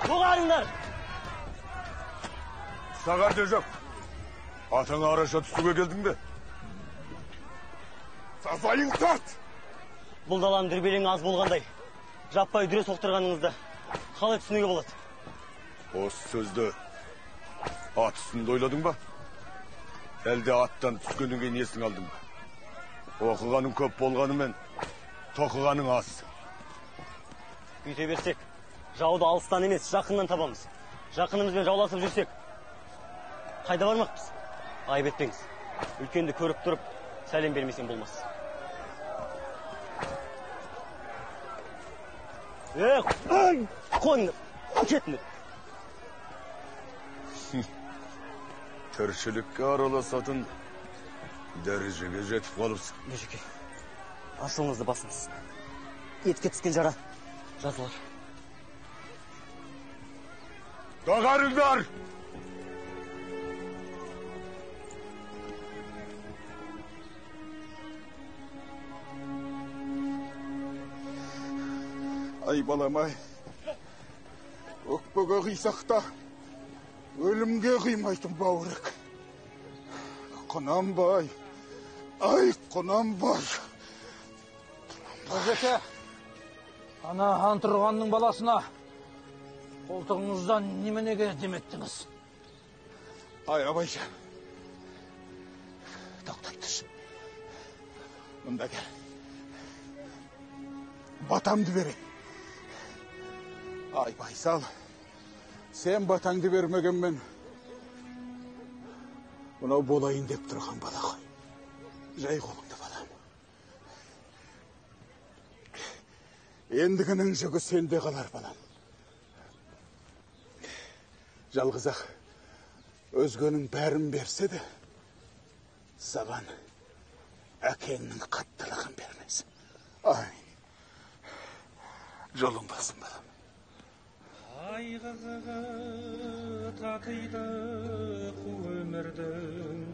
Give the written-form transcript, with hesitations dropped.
Доғарыңдар! Сағар де жоқ. Атаңа араша түсуге келдің бе? Сазайың тарт! Бұл даланың дүрбелеңі аз болғандай. Жаппай дүре соқтырғаныңызды қалай түсінуге болады? Осы сөзді ат үстінде ойладың ба? Әлде аттан түскеннен кейін есің алдың ба? Оқығаның көп болғанымен, тоқығаның аз. Үйте берсек, жауды алыстан емес, жақыннан табамыз. Жақынымызбен жауласып жүрсек, қайда бармақпыз? Айып етпеңіз. Үлкенді көріп тұрып, сәлем бермесең болмас. Қойыңдар, кетіңдер. Тіршілікке араласатын дәрежеге жетіп қалыпсың. Бөжеке, ашуыңызды басыңыз. Етке түскен жара жазылар. Доғарыңдар! Ай, балам-ай, өкпеге қисақта, өлімге қимайтын бауырек. Құнанбай, ай, Құнанбай. Бөжеке, ана Антұрғанның баласына қолтығыңыздан неменеге деметтіңіз? Ай, абайжан, тоқтай тұршы. Мұнда кел. Батамды берейін. Ай, Байсал, сен батаңды бермегенмен, мұнау болайын деп тұрған бала ғой. Жай қолыңды, балам. Ендігінің жүгі сенде қалар, балам. Жалғыз-ақ өзгенің бәрін берсе де, саған әкеңнің қаттылығын бермес. Ай, жолың болсын, балам. Айғығы татиды қу өмірдің